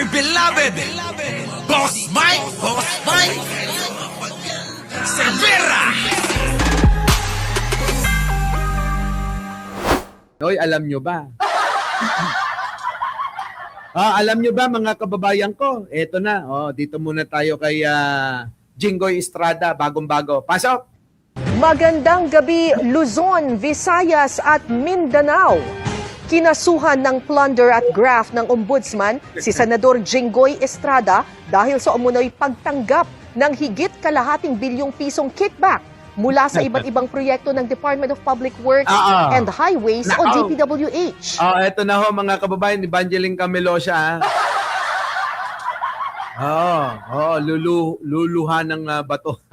beloved Boss Mike Cervera. Hoy, alam nyo ba? Alam nyo ba mga kababayan ko? Eto na, dito muna tayo kay Jinggoy Estrada, bagong-bago. Pasok! Magandang gabi, Luzon, Visayas at Mindanao. Kinasuhan ng plunder at graft ng ombudsman si Senador Jinggoy Estrada dahil sa umunoy pagtanggap ng higit kalahating bilyong pisong kickback mula sa iba't ibang proyekto ng Department of Public Works and Highways o DPWH. Eto na ho mga kababayan, Evangeline Camelo siya. Luluha ng bato.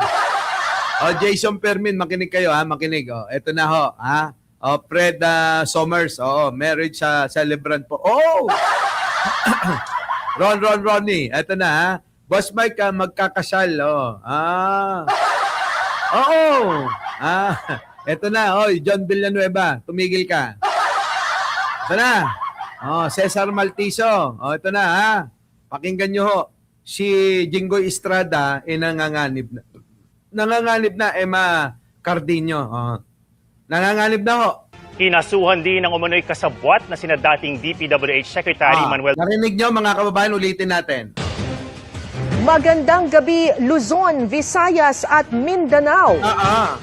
Jason Permin, makinig kayo makinig. Eto na ho, Fred Somers, marriage celebrant po. Ronnie, eto na Boss Mike, magkakasal, eto na, John Villanueva, tumigil ka. Eto na, Cesar Maltiso, eto na, pakinggan nyo ho, si Jinggoy Estrada, nanganganib na. Nanganganib na, Emma Cardino. Nanganganib na ho. Kinasuhan din ng umunoy kasabwat na sina dating DPWH Secretary Manuel. Narinig nyo mga kababayan, ulitin natin. Magandang gabi, Luzon, Visayas at Mindanao.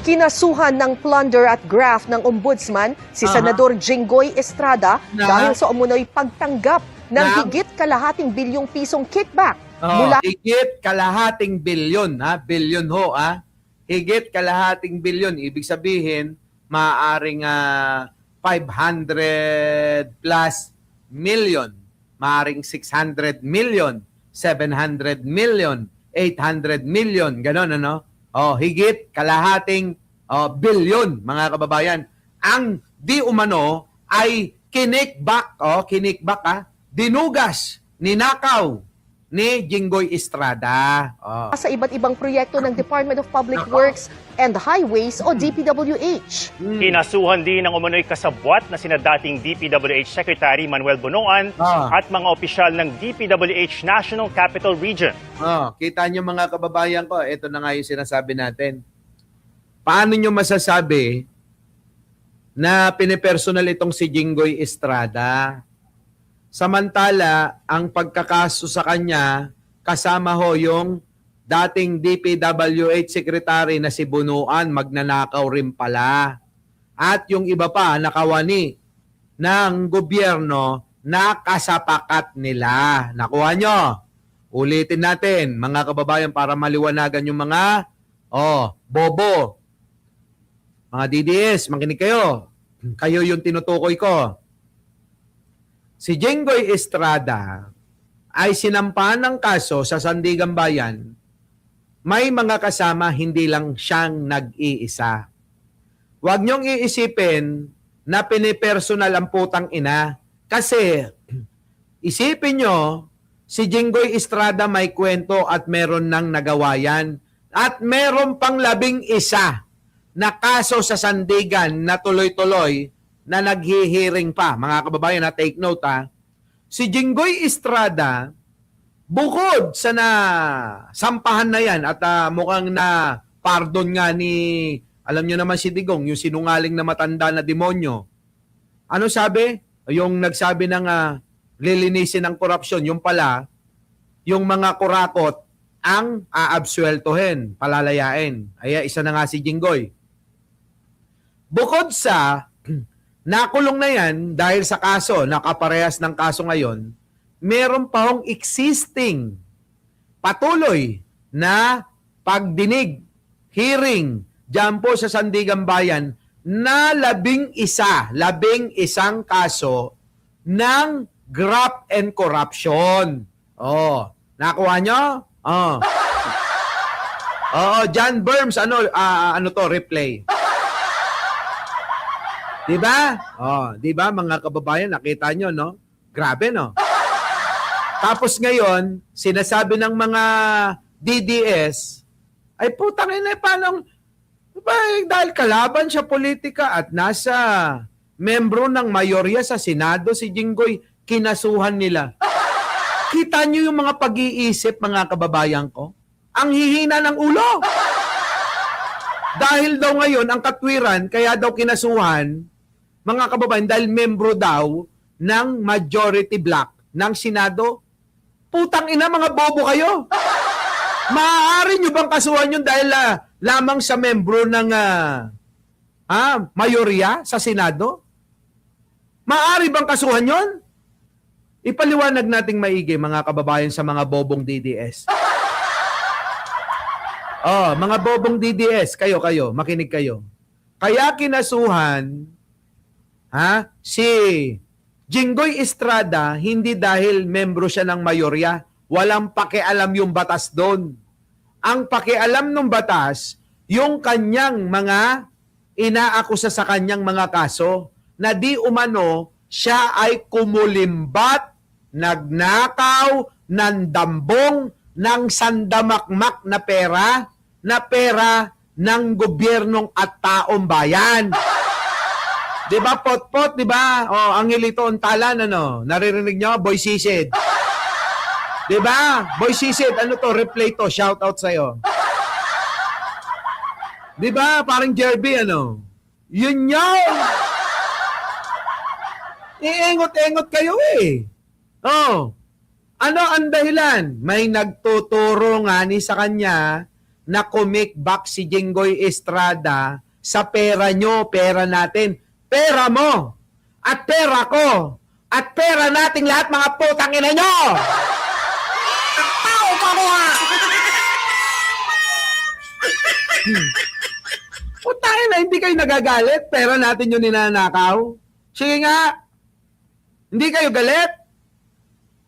Kinasuhan ng plunder at graft ng ombudsman si Senador Jinggoy Estrada dahil sa umunoy pagtanggap ng higit kalahating bilyong pisong kickback. Higit kalahating bilyon, bilyon ho, higit kalahating bilyon. Ibig sabihin, maaaring 500 plus million, maaaring 600 million, 700 million, 800 million, ganon ano? Higit kalahating bilyon, mga kababayan. Ang di umano ay kinikbak, dinugas, ninakaw ni Jinggoy Estrada. Sa iba't ibang proyekto ng Department of Public Works and Highways o DPWH. Kinasuhan din ng umunoy kasabwat na sina dating DPWH Secretary Manuel Bonoan at mga opisyal ng DPWH National Capital Region. Kita nyo mga kababayan ko, ito na nga yung sinasabi natin. Paano nyo masasabi na pinipersonal itong si Jinggoy Estrada? Samantala, ang pagkakaso sa kanya, kasama ho yung dating DPWH Secretary na si Bunuan, magnanakaw rin pala. At yung iba pa, nakawani ng gobyerno na kasapakat nila. Nakuha nyo? Ulitin natin, mga kababayan, para maliwanagan yung mga bobo. Mga DDS, makinig kayo. Kayo yung tinutukoy ko. Si Jinggoy Estrada ay sinampahan ng kaso sa Sandigan Bayan. May mga kasama, hindi lang siyang nag-iisa. Huwag niyong iisipin na pinipersonal ang putang ina. Kasi isipin niyo, si Jinggoy Estrada may kwento at meron ng nagawa yan. At meron pang 11 na kaso sa Sandigan na tuloy-tuloy na naghihiring pa. Mga kababayan, take note Si Jinggoy Estrada, bukod sa sampahan na yan at mukhang na pardon nga ni, alam nyo naman si Digong, yung sinungaling na matanda na demonyo. Ano sabi? Yung nagsabi ng lilinisin ng korupsyon, yung pala, yung mga kurakot ang aabsueltohin, palalayain. Ay, isa na nga si Jinggoy. Bukod sa nakulong na yan dahil sa kaso, nakaparehas ng kaso ngayon, meron pa hong existing patuloy na pagdinig, hearing, dyan po sa Sandigan Bayan na 11 kaso ng graft and corruption. Nakuha nyo? John Burns, ano to, replay. Diba? Diba mga kababayan, nakita nyo, no? Grabe, no? Tapos ngayon, sinasabi ng mga DDS, ay putang ina, paano, dahil kalaban siya politika at nasa membro ng mayorya sa Senado si Jinggoy, kinasuhan nila. Kita nyo yung mga pag-iisip, mga kababayan ko? Ang hihina ng ulo. Dahil daw ngayon, ang katwiran, kaya daw kinasuhan, mga kababayan, dahil membro daw ng majority block ng Senado. Putang ina, mga bobo kayo. Maaari nyo bang kasuhan yun dahil lamang sa membro ng mayorya sa Senado? Maaari bang kasuhan yun? Ipaliwanag nating maigi, mga kababayan, sa mga bobong DDS. Oh, mga bobong DDS, kayo, makinig kayo. Kaya kinasuhan si Jinggoy Estrada hindi dahil membro siya ng mayorya. Walang pakialam yung batas doon. Ang pakialam ng batas, yung kanyang mga inaakusa sa kanyang mga kaso na di umano siya ay kumulimbat, nagnakaw, nandambong ng sandamakmak na pera ng gobyernong at taong bayan. Di ba, pot-pot, di ba? Oh, ang hilito, ang talan, ano? Naririnig nyo? Boy Sisid. Di ba? Boy Sisid, ano to? Replay to. Shout out sa'yo. Di ba? Parang Jerby, ano? Yun yun! Iengot-engot kayo eh. Oh. Ano ang dahilan? May nagtuturo nga ni sa kanya na kumik back si Jinggoy Estrada sa pera nyo, pera natin. Pera mo! At pera ko! At pera nating lahat, mga putang ina nyo! Tao ka mo ha! Putang ina, hindi kayo nagagalit? Pera natin yung ninanakaw? Sige nga! Hindi kayo galit?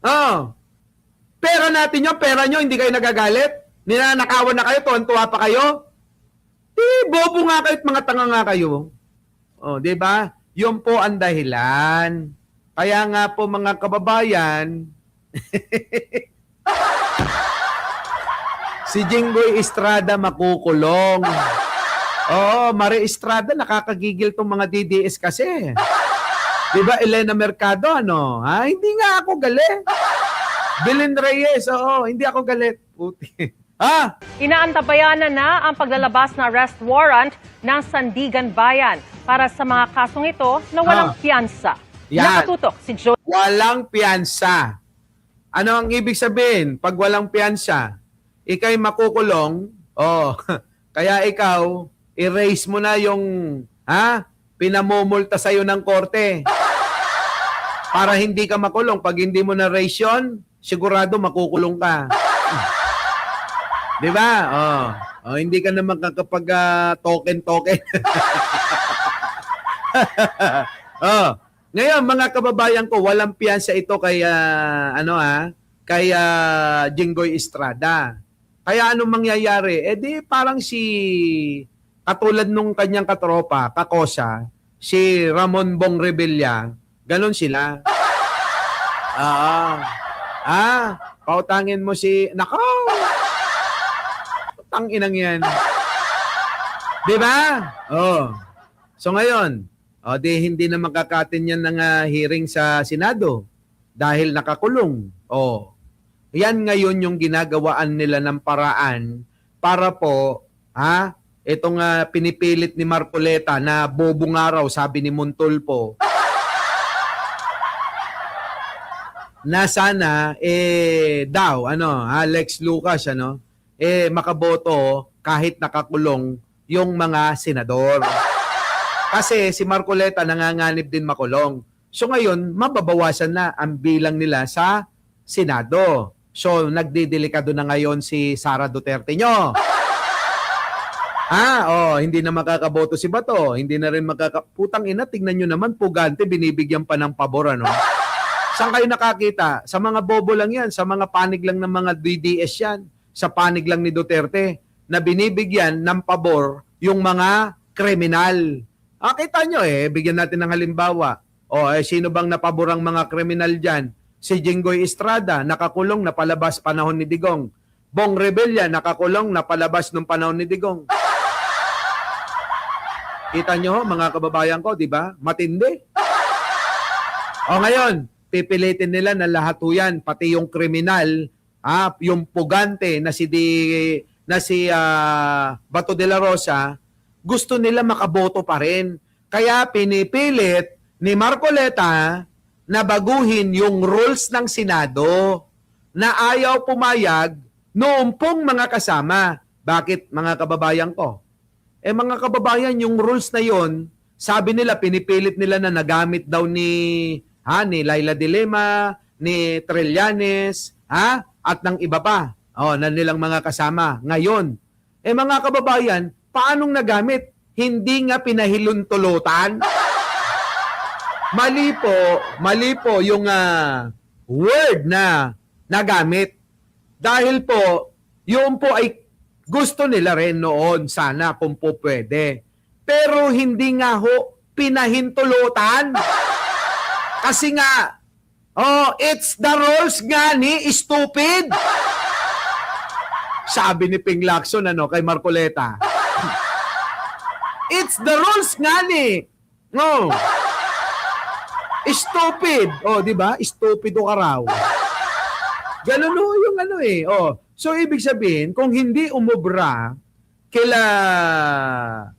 Oh. Pera natin yung pera nyo, hindi kayo nagagalit? Ninanakawan na kayo, tuwan-tuwa pa kayo? Bobo nga kayo at mga tanga nga kayo. Oh, 'di ba? 'Yun po ang dahilan. Kaya nga po, mga kababayan, si Jinggoy Estrada makukulong. Oo, Mare Estrada, nakakagigil tong mga DDS kasi. 'Di ba, Elena Mercado, ano? Ha? Hindi nga ako galit. Belen Reyes, oo, hindi ako galit. Puti. Inaantabayanan na ang paglalabas ng arrest warrant ng Sandigan Bayan para sa mga kasong ito na walang piyansa. Yan. Nakatutok si Joe. Walang piyansa. Ano ang ibig sabihin? Pag walang piyansa, ikay makukulong, kaya ikaw, erase mo na yung pinamumulta sa'yo ng korte. Para hindi ka makulong. Pag hindi mo na-raise yun, sigurado makukulong ka. Di ba? Hindi ka na makakapag token-token. Ngayon, mga kababayan ko, walang piyansa ito kay Jinggoy Estrada. Kaya anong mangyayari? Di parang katulad nung kanyang katropa, kakosa, si Ramon Bong Revilla, ganon sila. Pautangin mo nako! Tang-inang yan. Di ba? So ngayon, hindi na makakatin yan ng hearing sa Senado dahil nakakulong. Yan ngayon yung ginagawaan nila ng paraan para po, itong pinipilit ni Marcoleta na bobong araw, sabi ni Montulpo, na sana, Alex Lucas, makaboto kahit nakakulong yung mga senador. Kasi si Marcoleta nanganganib din makulong. So ngayon, mababawasan na ang bilang nila sa Senado. So nagdidelikado na ngayon si Sara Duterte nyo. Hindi na makakaboto si Bato. Hindi na rin putang ina, tignan nyo naman, pugante, binibigyan pa ng pabor, ano? Saan kayo nakakita? Sa mga bobo lang yan, sa mga panig lang ng mga DDS yan. Sa panig lang ni Duterte na binibigyan ng pabor yung mga kriminal. Kita nyo bigyan natin ng halimbawa. Sino bang napaborang mga kriminal dyan? Si Jinggoy Estrada, nakakulong, napalabas panahon ni Digong. Bong Revilla, nakakulong, napalabas nung panahon ni Digong. Kita nyo, mga kababayan ko, di ba? Matindi. Ngayon, pipilitin nila na lahat ho yan, pati yung kriminal, yung pugante na si Bato de la Rosa, gusto nila makaboto pa rin. Kaya pinipilit ni Marcoleta na baguhin yung rules ng Senado na ayaw pumayag noong pong mga kasama. Bakit, mga kababayan ko? Mga kababayan, yung rules na yon, sabi nila, pinipilit nila na nagamit daw ni Laila de Lima, ni Trillanes, at ng iba pa, na nilang mga kasama. Ngayon, mga kababayan, paanong nagamit? Hindi nga pinahiluntulutan. Mali po yung word na nagamit. Dahil po, yun po ay gusto nila rin noon sana kung po pwede. Pero hindi nga ho pinahintulutan. Kasi nga, it's the rules nga ni stupid. Sabi ni Ping Lacson kay Marcoleta. It's the rules nga ni. Stupid. Di ba? Stupido ka raw. Ganun ho yung So, ibig sabihin, kung hindi umubra kila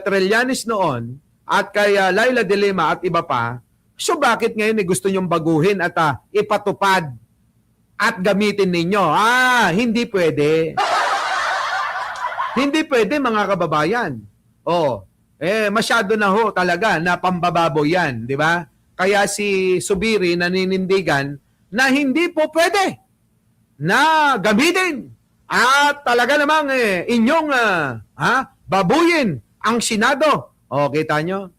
Trillanes noon at kay Laila de Lima at iba pa, so bakit ngayon gusto nyong baguhin at ipatupad at gamitin ninyo? Hindi pwede. Hindi pwede, mga kababayan. Masyado na ho talaga na pambababoy yan, di ba? Kaya si Subiri naninindigan na hindi po pwede na gamitin at talaga namang inyong babuyin ang Senado. Kita nyo?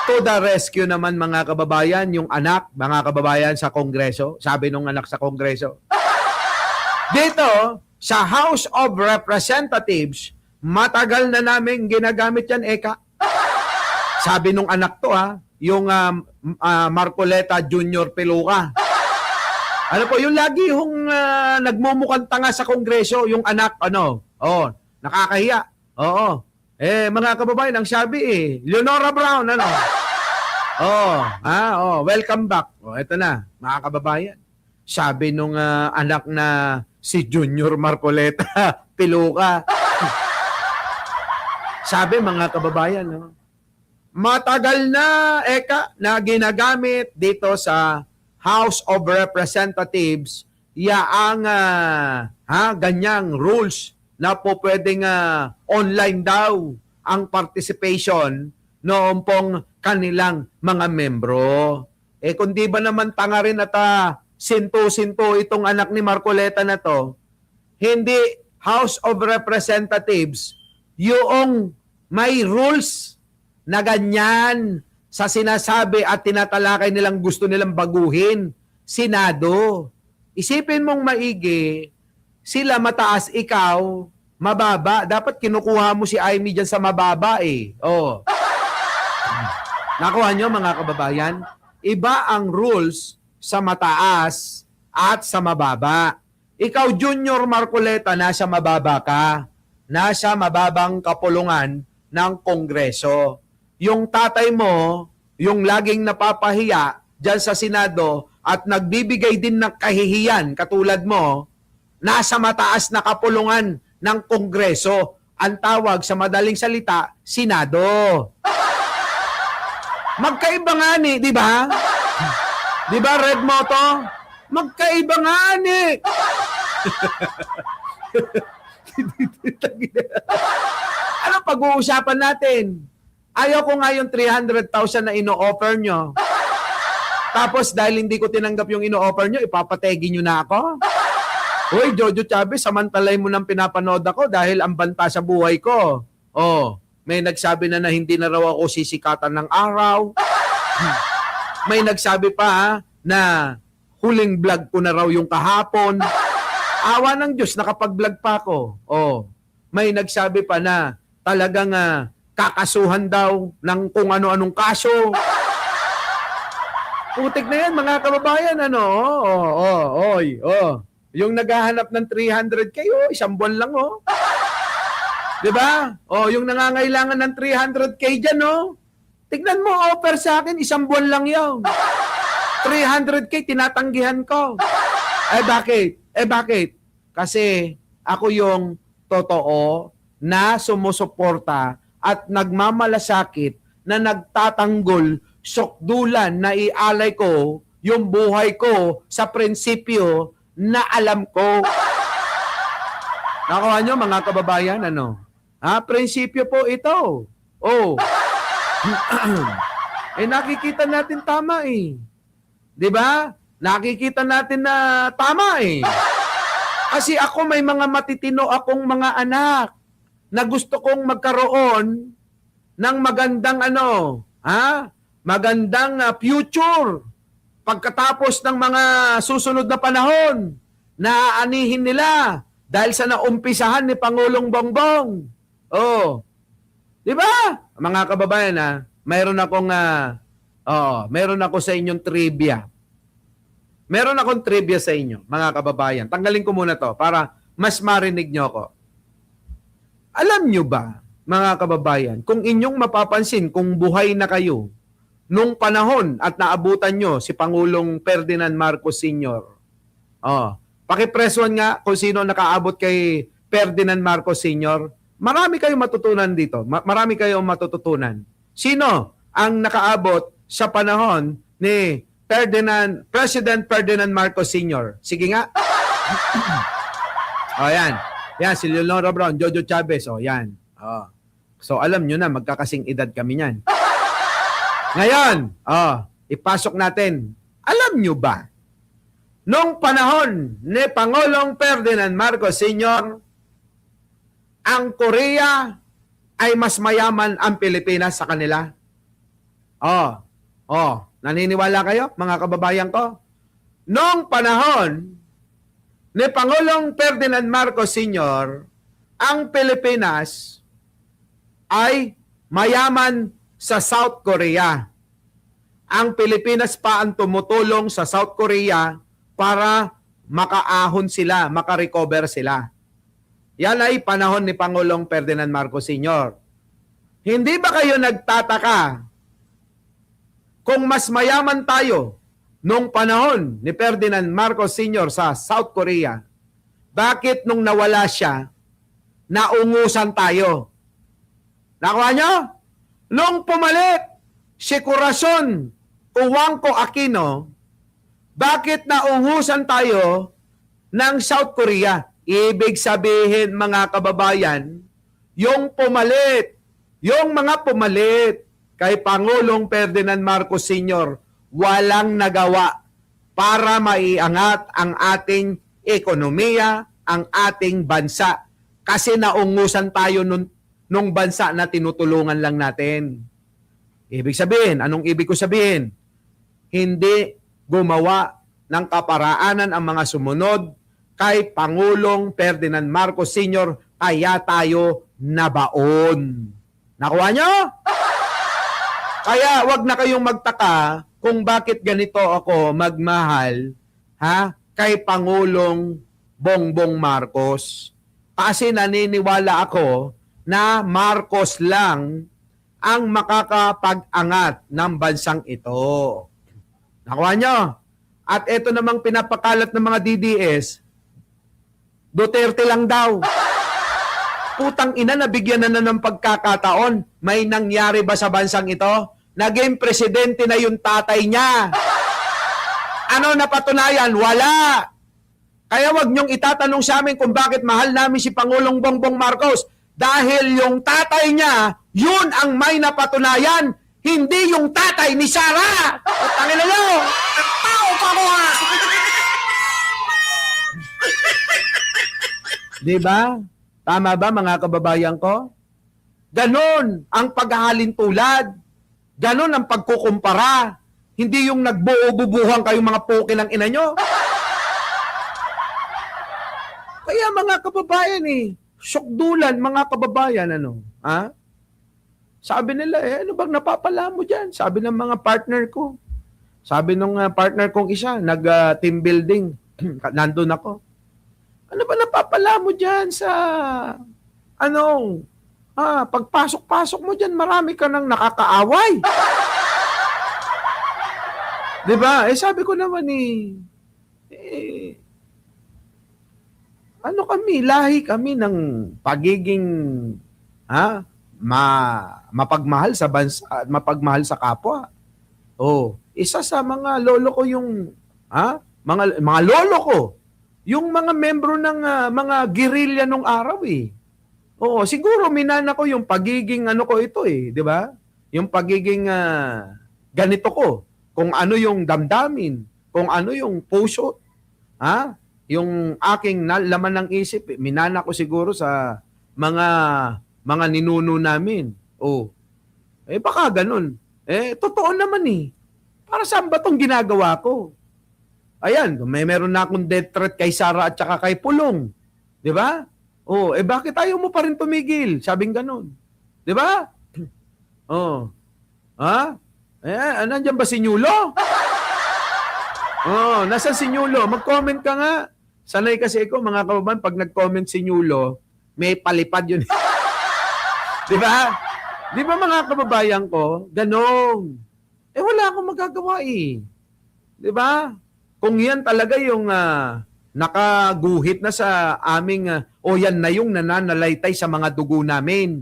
To the rescue naman, mga kababayan, yung anak, mga kababayan sa Kongreso. Sabi nung anak sa Kongreso. Dito, sa House of Representatives, matagal na namin ginagamit yan, Eka. Sabi nung anak to, yung Marcoleta Jr. Peluca. Ano po, yung lagi yung nagmumukhang tanga sa Kongreso, yung anak, nakakahiya. Mga kababayan, ang sabi Leonora Brown, welcome back. Ito na, mga kababayan. Sabi nung anak na si Junior Marcoleta Peluca. Sabi, mga kababayan, matagal na, Eka, na ginagamit dito sa House of Representatives yaang ganyang rules na po pwedeng online daw ang participation noong pong kanilang mga membro. Kung di ba naman tanga rin at sinto-sinto itong anak ni Marcoleta na to, hindi House of Representatives yung may rules na ganyan sa sinasabi at tinatalakay nilang gusto nilang baguhin. Senado. Isipin mong maigi, sila mataas, ikaw mababa. Dapat kinukuha mo si Amy dyan sa mababa Nakuha nyo, mga kababayan? Iba ang rules sa mataas at sa mababa. Ikaw, Junior Marcoleta, nasa mababa ka. Nasa mababang kapulungan ng Kongreso. Yung tatay mo, yung laging napapahiya dyan sa Senado at nagbibigay din ng kahihiyan katulad mo, nasa mataas na kapulungan ng Kongreso. Ang tawag sa madaling salita, Senado. Magkaiba nga di ba? Di ba, Red Moto? Magkaiba nga Ano pag-uusapan natin? Ayaw ko nga yung 300,000 na ino-offer nyo. Tapos dahil hindi ko tinanggap yung ino-offer nyo, ipapategi nyo na ako? Uy, Jojo Chavez, samantalay mo nang pinapanood ako dahil ang banta sa buhay ko. May nagsabi na hindi na raw ako sisikatan ng araw. May nagsabi pa na huling vlog ko na raw yung kahapon. Awa ng Diyos, nakapag-vlog pa ako. May nagsabi pa na talagang kakasuhan daw ng kung ano-anong kaso. Putik na yan, mga kababayan, Yung naghahanap ng 300K, isang buwan lang, Diba? Yung nangangailangan ng 300K dyan, Tignan mo, offer sa akin, isang buwan lang yun. 300K tinatanggihan ko. Eh bakit? Kasi ako yung totoo na sumusuporta at nagmamalasakit na nagtatanggol, sukdulan na ialay ko yung buhay ko sa prinsipyo na alam ko. Nakuha nyo mga kababayan, ano? Prinsipyo po ito. Oh. Nakikita natin tama eh. 'Di ba? Nakikita natin na tama eh. Kasi ako may mga matitino akong mga anak na gusto kong magkaroon ng magandang magandang future pagkatapos ng mga susunod na panahon na aanihin nila dahil sa naumpisahan ni Pangulong Bongbong. Oh. 'Di ba? Mga kababayan, mayroon ako sa inyong trivia. Meron akong trivia sa inyo, mga kababayan. Tanggalin ko muna to para mas marinig nyo ako. Alam nyo ba, mga kababayan, kung inyong mapapansin, kung buhay na kayo, nung panahon at naabutan nyo si Pangulong Ferdinand Marcos Sr. Pakipresuan nga kung sino nakaabot kay Ferdinand Marcos Sr. Marami kayong matutunan dito. Marami kayong matututunan. Sino ang nakaabot sa panahon ni President Ferdinand Marcos Sr.? Sige nga. Yan. Yan, si Leonora Brown, Jojo Chavez. Yan. So, alam nyo na, magkakasing edad kami niyan. Ngayon, ipasok natin. Alam nyo ba, nung panahon ni Pangulong Ferdinand Marcos Sr., ang Korea ay mas mayaman ang Pilipinas sa kanila? Naniniwala kayo, mga kababayan ko? Noong panahon ni Pangulong Ferdinand Marcos Sr., ang Pilipinas ay mayaman sa South Korea. Ang Pilipinas pa ang tumutulong sa South Korea para makaahon sila, makarecover sila. Yan ay panahon ni Pangulong Ferdinand Marcos Sr. Hindi ba kayo nagtataka kung mas mayaman tayo nung panahon ni Ferdinand Marcos Sr. sa South Korea, bakit nung nawala siya, naungusan tayo? Nakuha nyo? Nung pumalit si Corazon Uwangco Aquino, bakit naungusan tayo ng South Korea? Ibig sabihin, mga kababayan, yung mga pumalit kay Pangulong Ferdinand Marcos Sr., walang nagawa para maiangat ang ating ekonomiya, ang ating bansa. Kasi naungusan tayo nung bansa na tinutulungan lang natin. Ibig sabihin, anong ibig ko sabihin? Hindi gumawa ng kaparaanan ang mga sumunod kay Pangulong Ferdinand Marcos Sr., kaya tayo nabaon. Nakuha nyo? Kaya wag na kayong magtaka kung bakit ganito ako magmahal kay Pangulong Bongbong Marcos. Kasi naniniwala ako na Marcos lang ang makakapag-angat ng bansang ito. Nakuha nyo? At ito namang pinapakalat ng mga DDS, Duterte lang daw. Putang ina, nabigyan na ng pagkakataon. May nangyari ba sa bansang ito? Naging presidente na yung tatay niya. Ano napatunayan? Wala. Kaya wag niyong itatanong sa amin kung bakit mahal namin si Pangulong Bongbong Marcos. Dahil yung tatay niya, yun ang may napatunayan. Hindi yung tatay ni Sara. Tangina niyo. Tao pa mo ha. Diba? Tama ba mga kababayan ko? Ganon ang paghahalin tulad. Ganon ang pagkukumpara. Hindi yung nagbuo-bubuhang kayong mga puki ng ina nyo. Kaya mga kababayan syokdulan mga kababayan, Sabi nila, ano bang napapala mo dyan? Sabi ng mga partner ko. Sabi ng partner kong isa, nag-team building. Nandun ako. Ano ba napapala mo dyan sa, pagpasok-pasok mo dyan, marami ka nang nakakaaway. 'Di ba? Sabi ko naman ano kami, lahi kami ng pagiging mapagmahal sa bansa at mapagmahal sa kapwa. Isa sa mga lolo ko yung mga lolo ko, yung mga membro ng mga gerilya nung araw eh. Siguro minana ko yung pagiging ko ito eh, 'di ba? Yung pagiging ganito ko, kung ano yung damdamin, kung ano yung puso, yung aking laman ng isip, minana ko siguro sa mga ninuno namin. Baka ganun. Totoo naman eh. Para saan ba tong ginagawa ko? Ayan, meron na akong death threat kay Sara at saka kay Pulong. 'Di ba? Bakit ayaw mo pa rin tumigil? Sabing ganun. 'Di ba? Nandiyan ba si Nyulo? Nasa si Nyulo? Mag-comment ka nga. Sanay kasi ako, mga kababayan, pag nag-comment si Nyulo, may palipad yun. 'Di ba? 'Di ba mga kababayan ko? Ganon. Wala akong magagawa eh. 'Di ba? Kung yan talaga yung nakaguhit na sa aming yan na yung nananalaytay sa mga dugo namin.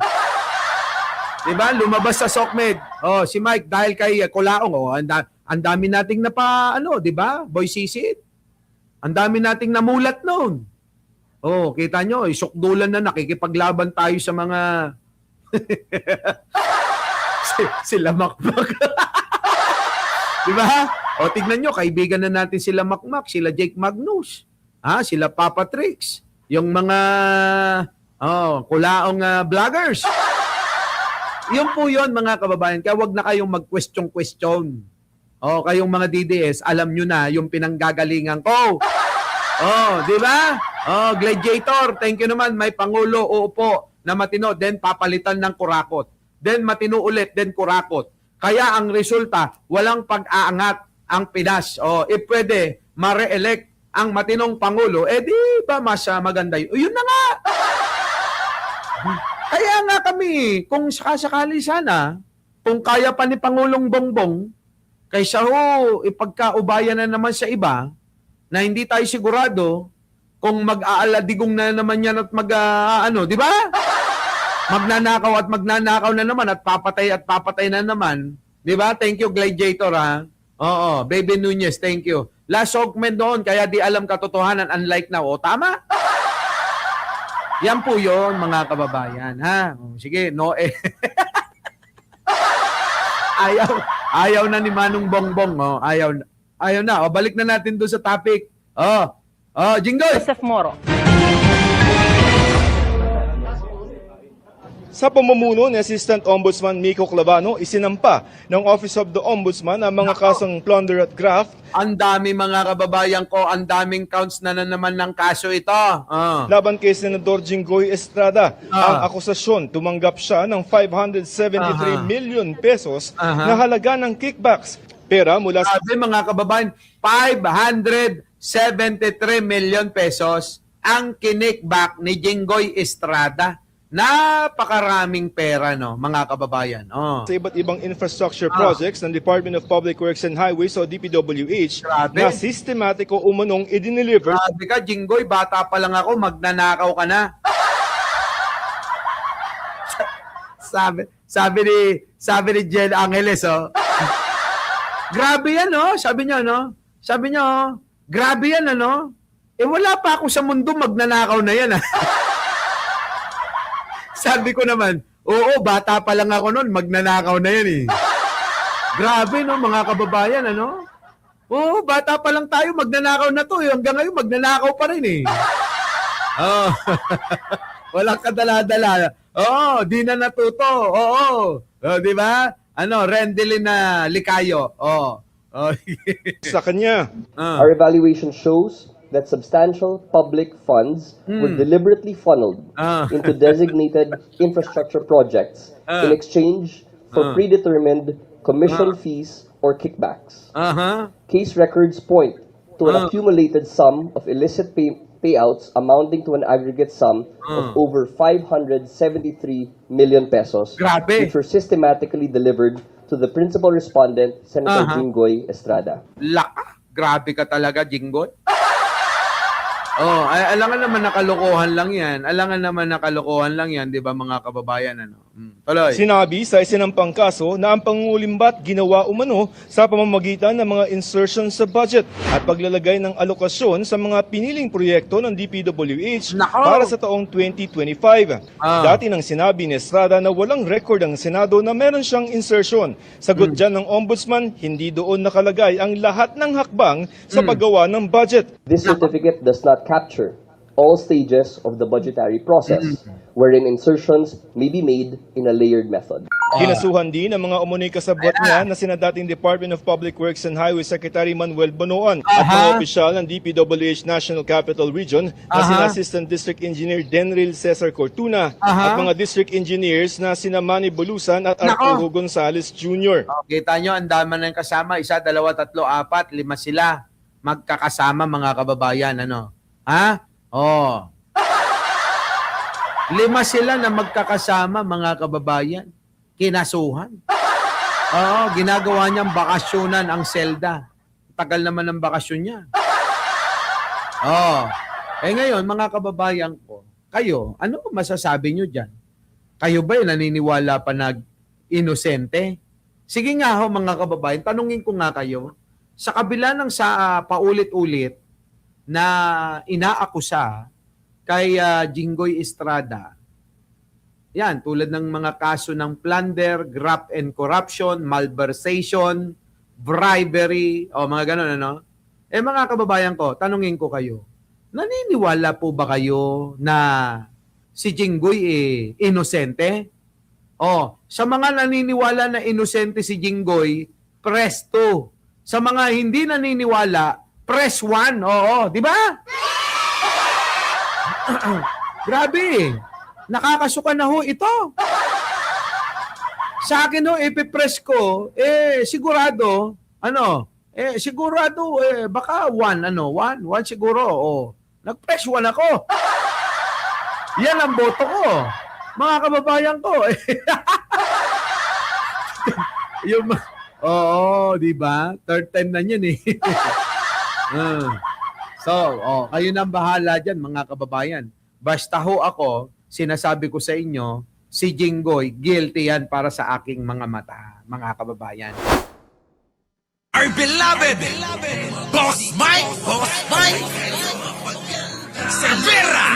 'Di ba? Lumabas sa SOCMED. Si Mike dahil kay Kulaong, ang dami nating 'di ba? Boy Sisit. Ang dami nating namulat noon. Kita nyo, sukdulan na nakikipaglaban tayo sa mga sila Makmak. 'Di ba? Tignan nyo, kaibigan na natin sila Makmak, sila Jake Magnus, sila Papa Trix, yung mga kulaong vloggers. Yun po yun, mga kababayan. Kaya wag na kayong mag-question. Kayong mga DDS, alam nyo na yung pinanggagalingan ko. Di ba? Gladiator, thank you naman. May Pangulo, uupo na matino, then papalitan ng kurakot. Then matino ulit, then kurakot. Kaya ang resulta, walang pag-aangat ang Pinas. If pwede, ma-re-elect ang matinong Pangulo, di ba mas maganda yun? Yun na nga! Kaya nga kami, kung sakasakali sana, kung kaya pa ni Pangulong Bongbong, kaysa ipagkaubayan na naman sa iba, na hindi tayo sigurado, kung mag-aaladigong na naman yan at di ba? Magnanakaw na naman at papatay na naman. Di ba? Thank you, Gladiator, Baby Nunez, thank you. Last segment doon, kaya di alam katotohanan, unlike now. Tama? Yan po yun, mga kababayan. Sige, Noe. ayaw na ni Manong Bongbong. Ayaw na. Balik na natin doon sa topic. Jinggoy! Joseph Moro. Sa pamumuno ni Assistant Ombudsman Miko Clavano, isinampa ng Office of the Ombudsman ang mga kasong plunder at graft. Ang dami, mga kababayan ko, ang daming counts na naman ng kaso ito. Laban kay Senador Jinggoy Estrada. Ang akusasyon, tumanggap siya ng 573 million pesos na halaga ng kickbacks. Pera mula sa... Sabi, mga kababayan, 573 million pesos ang kinikback ni Jinggoy Estrada. Napakaraming pera, mga kababayan. Sa iba't ibang infrastructure projects ng Department of Public Works and Highways o DPWH. Grabe. Na sistematiko umanong idiniliver. Grabe ka, Jinggoy, bata pa lang ako, magnanakaw ka na. sabi ni Jen Angeles, grabe yan, Sabi niya, grabe yan, wala pa ako sa mundo, magnanakaw na yan, Sabi ko naman, bata pa lang ako noon, magnanakaw na yan, Grabe, mga kababayan, bata pa lang tayo, magnanakaw na to, hanggang ngayon, magnanakaw pa rin, Walang kadala-dala. Di na natuto. Di ba? Rendelin na Licayo. Sa kanya. Our evaluation shows that substantial public funds were deliberately funneled into designated infrastructure projects in exchange for predetermined commission fees or kickbacks. Case records point to an accumulated sum of illicit payouts amounting to an aggregate sum of over 573 million pesos, Grabe. which were systematically delivered to the principal respondent, Senator Jinggoy Estrada. Grabe ka talaga, Jinggoy. Oh, alangan naman nakalokohan lang yan. Alangan naman nakalokohan lang yan, di ba mga kababayan? Ano? Tuloy. Sinabi sa isinampang kaso na ang pangulimbat ginawa umano sa pamamagitan ng mga insertion sa budget at paglalagay ng alokasyon sa mga piniling proyekto ng DPWH Nako! para sa taong 2025. Dati nang sinabi ni Estrada na walang record ang Senado na meron siyang insertion. Sagot dyan ng Ombudsman, hindi doon nakalagay ang lahat ng hakbang sa paggawa ng budget. This certificate does not capture all stages of the budgetary process, wherein insertions may be made in a layered method. Kinasuhan din ang mga umunoy kasabwat niya na sina dating Department of Public Works and Highway Secretary Manuel Bonoan at mga opisyal ng DPWH National Capital Region na sina Assistant District Engineer Denril Cesar Cortuna at mga district engineers na sina Manny Bulusan at Arturo Gonzales Jr. Kita nyo, ang dami ng kasama. 1, 2, 3, 4, 5 sila. Magkakasama mga kababayan. Ano? Ha? Oh. 5 sila na magkakasama mga kababayan. Kinasuhan. Oo, ginagawa niyang bakasyonan ang selda. Tagal naman ng bakasyon niya. Oh. Ngayon, mga kababayan ko, kayo, ano masasabi niyo dyan? Kayo ba naniniwala pa inosente? Sige nga ho mga kababayan, tanungin ko nga kayo, sa kabila ng paulit-ulit na inaakusa kay Jinggoy Estrada, yan, tulad ng mga kaso ng plunder, graft and corruption, malversation, bribery, o mga ganun, ano? Mga kababayan ko, tanungin ko kayo, naniniwala po ba kayo na si Jinggoy inosente? O, sa mga naniniwala na inosente si Jinggoy, press 2. Sa mga hindi naniniwala, press 1. Oo, di ba? Grabe. Nakakasuka na ho ito. Sa akin ho, ipipress ko, sigurado, sigurado, baka 1 siguro. Nag-press 1 ako. Yan ang boto ko. Mga kababayan ko. Oo, di ba? Third time na yan eh. So, kayo nang bahala dyan mga kababayan. Basta ho ako, sinasabi ko sa inyo, si Jinggoy, guilty yan para sa aking mga mata, mga kababayan. Our beloved Boss Mike Cervera.